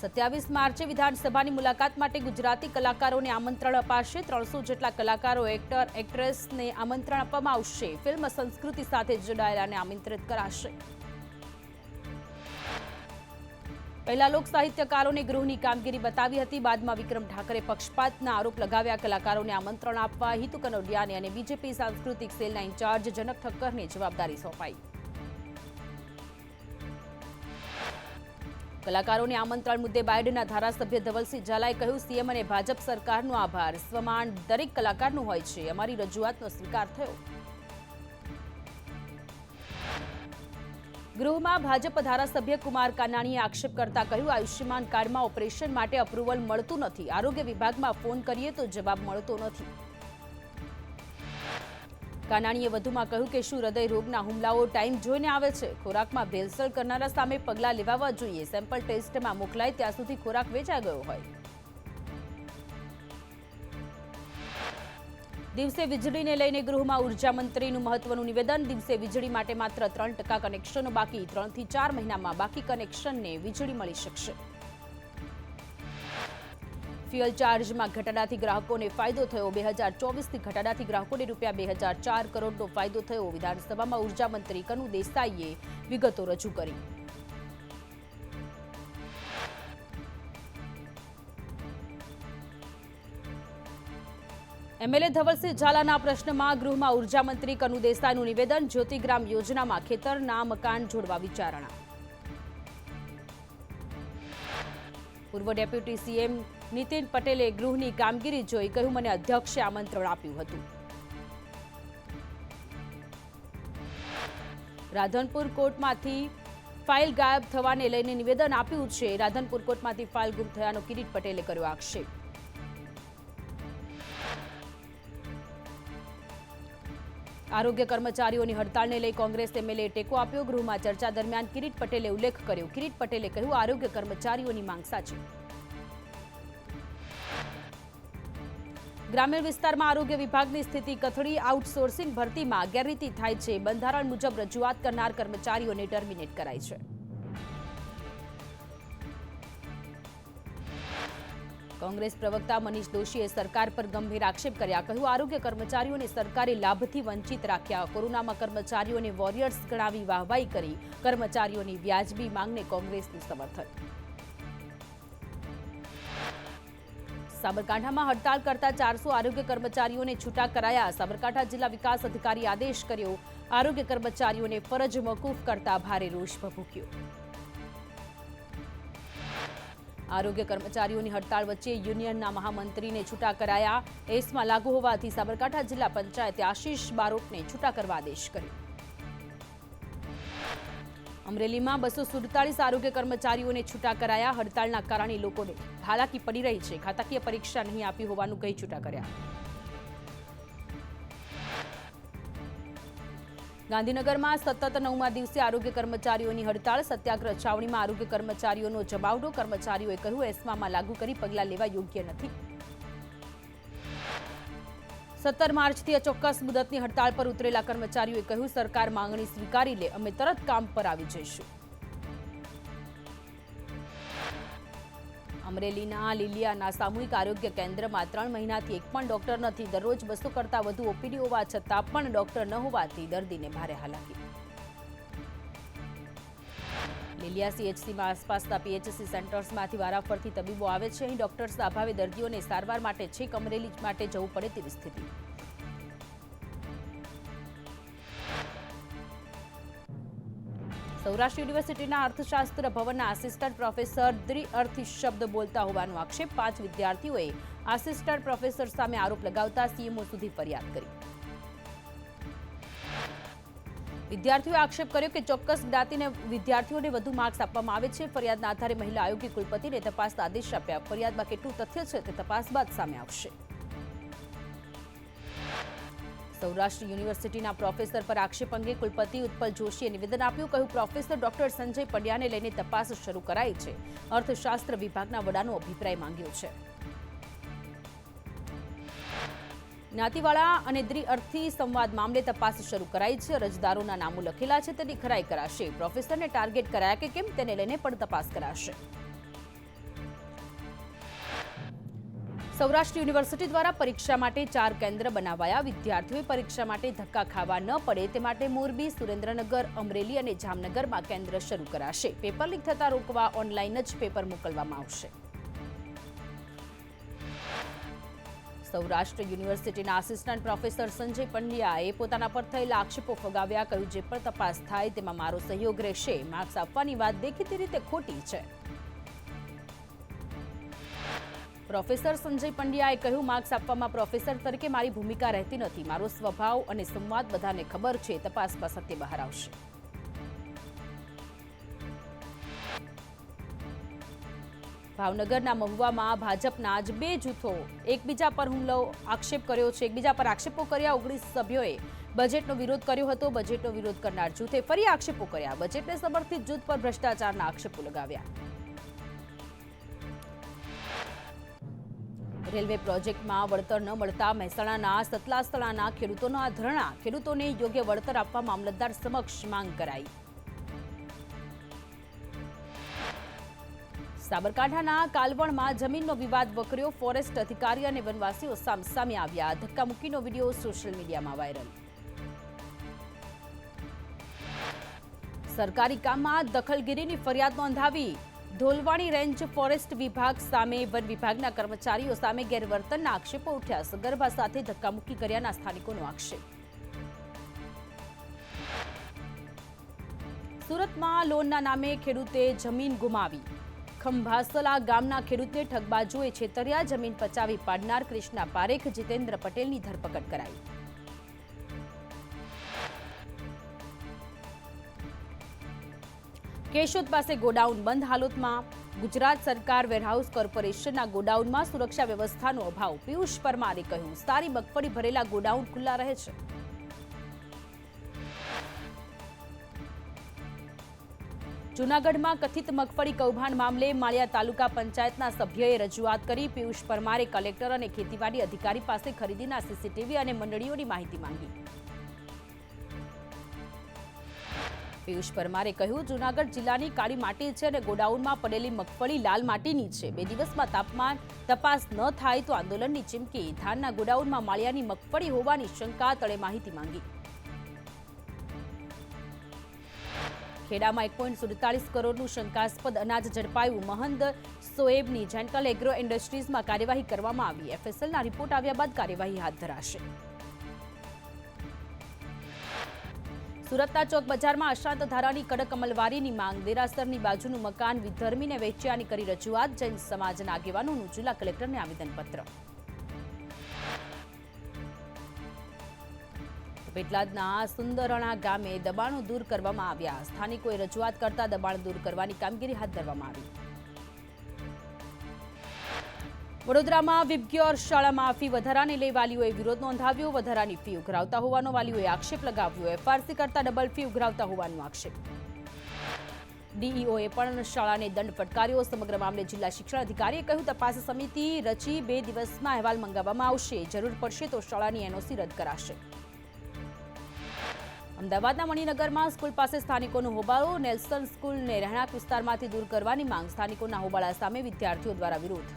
27 માર્ચે વિધાનસભાની મુલાકાત માટે ગુજરાતી કલાકારોને આમંત્રણ અપાશે। 300 જેટલા કલાકારો, એક્ટર, એક્ટ્રેસને આમંત્રણ આપવામાં આવશે। ફિલ્મ સંસ્કૃતિ સાથે જોડાયેલાને આમંત્રિત કરાશે। પહેલા લોક સાહિત્યકારોને ગૃહની કામગીરી બતાવી હતી, બાદમાં વિક્રમ ઠાકરે પક્ષપાતના આરોપ લગાવ્યા। કલાકારોને આમંત્રણ આપવા હિતુ કનોડિયાને અને બીજેપી સાંસ્કૃતિક સેલના ઇન્ચાર્જ જનક ઠક્કરને જવાબદારી સોંપાઈ। કલાકારોને આમંત્રણ મુદ્દે બાયડના ધારાસભ્ય ધવલસિંહ ઝાલાએ કહ્યું, સીએમ અને ભાજપ સરકારનો આભાર। સ્વમાન દરેક કલાકારનું હોય છે, અમારી રજૂઆતનો સ્વીકાર થયો। ગૃહમાં ભાજપ ધારાસભ્ય કુમાર કાનાણીએ આક્ષેપ કરતા કહ્યું, આયુષ્યમાન કાર્ડમાં ઓપરેશન માટે અપ્રુવલ મળતું નથી। આરોગ્ય વિભાગમાં ફોન કરીએ તો જવાબ મળતો નથી। કાનાણીએ વધુમાં કહ્યું કે શું હૃદય રોગના હુમલાઓ ટાઈમ જોઈને આવે છે? ખોરાકમાં ભેળસેળ કરનારા સામે પગલાં લેવા જોઈએ। સેમ્પલ ટેસ્ટમાં મોકલાય ત્યાં સુધી ખોરાક વેચાઈ ગયો હોય। દિવસે વીજળીને લઈને ગૃહમાં ઉર્જા મંત્રીનું મહત્વનું નિવેદન। દિવસે વીજળી માટે માત્ર 3% કનેક્શનો બાકી, 3 થી 4 મહિનામાં બાકી કનેક્શનને વીજળી મળી શકશે। ફ્યુઅલ ચાર્જમાં ઘટાડાથી ગ્રાહકોને ફાયદો થયો। 2024થી ઘટાડાથી ગ્રાહકોને ₹2004 કરોડનો ફાયદો થયો। વિધાનસભામાં ઉર્જા મંત્રી કનુ દેસાઈએ વિગતો રજૂ કરી। એમએલએ ધવલસિંહ ઝાલાના પ્રશ્નમાં ગૃહમાં ઉર્જા મંત્રી કનુ દેસાઈનું નિવેદન। જ્યોતિગ્રામ યોજનામાં ખેતરના મકાન જોડવા વિચારણા। પૂર્વ ડેપ્યુટી સીએમ નીતિન પટેલે ગૃહની કામગીરી જોઈ કહ્યું, મને અધ્યક્ષે આમંત્રણ આપ્યું હતું। રાધનપુર કોર્ટમાંથી ફાઇલ ગાયબ થવાને લઈને નિવેદન આપ્યું છે। રાધનપુર કોર્ટમાંથી ફાઇલ ગુમ થયાનો કિરીટ પટેલે કર્યો આક્ષેપ। આરોગ્ય કર્મચારીઓની હડતાળને લઈ કોંગ્રેસ એમએલએ ટેકો આપ્યો। ગૃહમાં ચર્ચા દરમિયાન કિરીટ પટેલે ઉલ્લેખ કર્યો। કિરીટ પટેલે કહ્યું, આરોગ્ય કર્મચારીઓની માંગ સાચી। ગ્રામીણ વિસ્તારમાં આરોગ્ય વિભાગની સ્થિતિ કથળી। આઉટસોર્સિંગ ભરતીમાં ગેરરીતિ થાય છે। બંધારણ મુજબ રજૂઆત કરનાર કર્મચારીઓને ટર્મિનેટ કરાય છે। કોંગ્રેસ પ્રવક્તા મનીષ દોશીએ સરકાર પર ગંભીર આક્ષેપ કર્યા। કહ્યું, આરોગ્ય કર્મચારીઓને સરકારે લાભથી વંચિત રાખ્યા। કોરોનામાં કર્મચારીઓને વોરિયર્સ ગણાવી વાહવાઈ કરી। કર્મચારીઓની વ્યાજબી માંગને કોંગ્રેસનું સમર્થન। સાબરકાંઠામાં હડતાળ કરતા 400 આરોગ્ય કર્મચારીઓને છૂટા કરાયા। સાબરકાંઠા જિલ્લા વિકાસ અધિકારી આદેશ કર્યો। આરોગ્ય કર્મચારીઓને ફરજ મોકૂફ કરતા ભારે રોષ ભભૂક્યો। આરોગ્ય કર્મચારીઓની હડતાળ વચ્ચે યુનિયનના મહામંત્રીને છૂટા કરાયા। એસમાં લાગુ હોવાથી સાબરકાંઠા જિલ્લા પંચાયતે આશીષ બારોટને છૂટા કરવા આદેશ કર્યો। અમરેલીમાં 247 આરોગ્ય કર્મચારીઓને છૂટા કરાયા। હડતાળના કારણે લોકોને હાલાકી પડી રહી છે। ખાતાકીય પરીક્ષા નહીં આપી હોવાનું કહી છૂટા કર્યા। ગાંધીનગરમાં સતત 9મા દિવસે આરોગ્ય કર્મચારીઓની હડતાળ। સત્યાગ્રહ છાવણીમાં આરોગ્ય કર્મચારીઓનો જમાવડો। કર્મચારીઓએ કહ્યું, એસ્મામાં લાગુ કરી પગલાં લેવા યોગ્ય નથી। 17 માર્ચથી અચોક્કસ મુદતની હડતાળ પર ઉતરેલા કર્મચારીઓએ કહ્યું, સરકાર માંગણી સ્વીકારી લે, અમે તરત કામ પર આવી જઈશું। અમરેલીના લીલિયાના સામૂહિક આરોગ્ય કેન્દ્રમાં 3 મહિનાથી એક પણ ડોક્ટર નથી। દરરોજ 200 કરતાં વધુ ઓપીડી હોવા છતાં પણ ડોક્ટર ન હોવાથી દર્દીને ભારે હાલાકી। લીલિયા સીએચસીમાં આસપાસના પીએચસી સેન્ટર્સમાંથી વારાફરતી તબીબો આવે છે। અહીં ડોક્ટર્સના અભાવે દર્દીઓને સારવાર માટે છેક અમરેલી માટે જવું પડે તેવી સ્થિતિ। સૌરાષ્ટ્ર યુનિવર્સિટીના અર્થશાસ્ત્ર ભવનના આસિસ્ટન્ટ પ્રોફેસર દ્વિઅર્થી શબ્દ બોલતા હોવાનો આક્ષેપ। 5 વિદ્યાર્થીઓએ આસિસ્ટન્ટ પ્રોફેસર સામે આરોપ લગાવતા સીએમઓ સુધી ફરિયાદ કરી। વિદ્યાર્થીઓએ આક્ષેપ કર્યો કે ચોક્કસ જ્ઞાતિને વિદ્યાર્થીઓને વધુ માર્ક્સ આપવામાં આવે છે। ફરિયાદના આધારે મહિલા આયોગે કુલપતિને તપાસના આદેશ આપ્યા। ફરિયાદમાં કેટલું તથ્ય છે તે તપાસ બાદ સામે આવશે। સૌરાષ્ટ્ર યુનિવર્સિટીના પ્રોફેસર પર આક્ષેપ અંગે કુલપતિ ઉત્પલ જોશીએ નિવેદન આપ્યું। કહ્યું, પ્રોફેસર ડોક્ટર સંજય પંડ્યાને લઈને તપાસ શરૂ કરાઈ છે। અર્થશાસ્ત્ર વિભાગના વડાનો અભિપ્રાય માંગ્યો છે। જ્ઞાતિવાળા અને દ્વિઅર્થી સંવાદ મામલે તપાસ શરૂ કરાઈ છે। અરજદારોના નામો લખેલા છે તેની ખરાઈ કરાશે। પ્રોફેસરને ટાર્ગેટ કરાયા કે કેમ તેને લઈને પણ તપાસ કરાશે। સૌરાષ્ટ્ર યુનિવર્સિટી દ્વારા પરીક્ષા માટે 4 કેન્દ્ર બનાવાયા. વિદ્યાર્થીઓએ પરીક્ષા માટે ધક્કા ખાવા ન પડે તે માટે મોરબી, સુરેન્દ્રનગર, અમરેલી અને જામનગરમાં કેન્દ્ર શરૂ કરાશે. પેપર લીક થતા રોકવા ઓનલાઈન જ પેપર મોકલવામાં આવશે. સૌરાષ્ટ્ર યુનિવર્સિટીના આસિસ્ટન્ટ પ્રોફેસર સંજય પંડ્યાએ પોતાના પર થયેલા આક્ષેપો ફગાવ્યા. કહ્યું, જે પણ તપાસ થાય તેમાં મારો સહયોગ રહેશે. માર્ક્સ આપવાની વાત દેખીતી રીતે ખોટી છે. પ્રોફેસર સંજય પંડ્યાએ કહ્યું, માર્ક્સ આપવામાં પ્રોફેસર તરીકે મારી ભૂમિકા રહેતી નથી. મારો સ્વભાવ અને સંવાદ બધાને ખબર છે. તપાસમાં સત્ય બહાર આવશે. ભાવનગરના મહુવામાં ભાજપના જ 2 જૂથો એકબીજા પર આક્ષેપો કર્યા. 19 સભ્યોએ બજેટનો વિરોધ કર્યો હતો. બજેટનો વિરોધ કરનાર જૂથે ફરી આક્ષેપો કર્યા. બજેટને સમર્થિત જૂથ પર ભ્રષ્ટાચારના આક્ષેપો લગાવ્યા. રેલવે પ્રોજેક્ટમાં વળતર ન મળતા મહેસાણાના સતલાસણાના ખેડૂતોના ધરણા. ખેડૂતોને યોગ્ય વળતર આપવા મામલતદાર સમક્ષ માંગ કરાઈ. સાબરકાંઠાના કાલવણમાં જમીનનો વિવાદ વકર્યો. ફોરેસ્ટ અધિકારી અને વનવાસીઓ સામસામે આવ્યા. ધક્કામુક્કીનો વિડીયો સોશિયલ મીડિયામાં વાયરલ. સરકારી કામમાં દખલગીરીની ફરિયાદ નોંધાવી. ધોલવાણી રેન્જ ફોરેસ્ટ વિભાગ સામે વન વિભાગના કર્મચારીઓ સામે ગેરવર્તનના આક્ષેપો ઉઠ્યા. સગર્ભા સાથે ધક્કામુક્કી કર્યાના સ્થાનિકોનો આક્ષેપ. સુરતમાં લોનના નામે ખેડૂતે જમીન ગુમાવી. ખંભાસલા ગામના ખેડૂતને ઠગબાજોએ છેતર્યા. જમીન પચાવી પાડનાર કૃષ્ણા પારેખ, જીતેન્દ્ર પટેલની ધરપકડ કરાઈ. કેશોદ પાસે ગોડાઉન બંધ હાલતમાં. ગુજરાત સરકાર વેરહાઉસ કોર્પોરેશનના ગોડાઉનમાં સુરક્ષા વ્યવસ્થાનો અભાવ. પિયુષ પરમારે કહ્યું, સારી મગફળી ભરેલા ગોડાઉન ખુલ્લા રહે છે. જૂનાગઢમાં કથિત મગફળી કૌભાંડ મામલે માળિયા તાલુકા પંચાયતના સભ્યોએ રજૂઆત કરી. પિયુષ પરમારે કલેક્ટર અને ખેતીવાડી અધિકારી પાસે ખરીદીના સીસીટીવી અને મંડળીઓની માહિતી માંગી. પિયુષ પરમારે કહ્યું, જૂનાગઢ જિલ્લાની કાળી માટી છે અને ગોડાઉનમાં પડેલી મગફળી લાલ માટીની છે. 2 દિવસમાં તપાસ ન થાય તો આંદોલનની ચીમકી. ધાનના ગોડાઉનમાં માળિયાની મગફળી હોવાની શંકા, તળે માહિતી માંગી. ખેડામાં 1.47 કરોડનું શંકાસ્પદ અનાજ ઝડપાયું. મહંદ સોએબની જેન્ટલ એગ્રો ઇન્ડસ્ટ્રીઝમાં કાર્યવાહી કરવામાં આવી. એફએસએલના રિપોર્ટ આવ્યા બાદ કાર્યવાહી હાથ ધરાશે. સુરતના ચોક બજારમાં અશાંત ધારાની કડક અમલવારીની માંગ. દેરાસરની બાજુનું મકાન વિધર્મીને વેચ્યાની કરી રજૂઆત. જૈન સમાજના આગેવાનોનું જિલ્લા કલેક્ટરને આવેદનપત્ર. પેટલાદના સુંદરણા ગામે દબાણો દૂર કરવામાં આવ્યા. સ્થાનિકોએ રજૂઆત કરતા દબાણ દૂર કરવાની કામગીરી હાથ ધરવામાં આવી. વડોદરામાં વિબગ્યોર શાળામાં ફી વધારાને લઈ વાલીઓએ વિરોધ નોંધાવ્યો. વધારાની ફી ઉઘરાવતા હોવાનો વાલીઓએ આક્ષેપ લગાવ્યો. એફઆરસી કરતા ડબલ ફી ઉઘરાવતા હોવાનો આક્ષેપ. ડીઈઓએ પણ શાળાને દંડ ફટકાર્યો. સમગ્ર મામલે જિલ્લા શિક્ષણ અધિકારીએ કહ્યું, તપાસ સમિતિ રચી 2 દિવસમાં અહેવાલ મંગાવવામાં આવશે. જરૂર પડશે તો શાળાની એનઓસી રદ કરાશે. અમદાવાદના મણિનગરમાં સ્કૂલ પાસે સ્થાનિકોનો હોબાળો. નેલ્સન સ્કૂલને રહેણાંક વિસ્તારમાંથી દૂર કરવાની માંગ. સ્થાનિકોના હોબાળા સામે વિદ્યાર્થીઓ દ્વારા વિરોધ.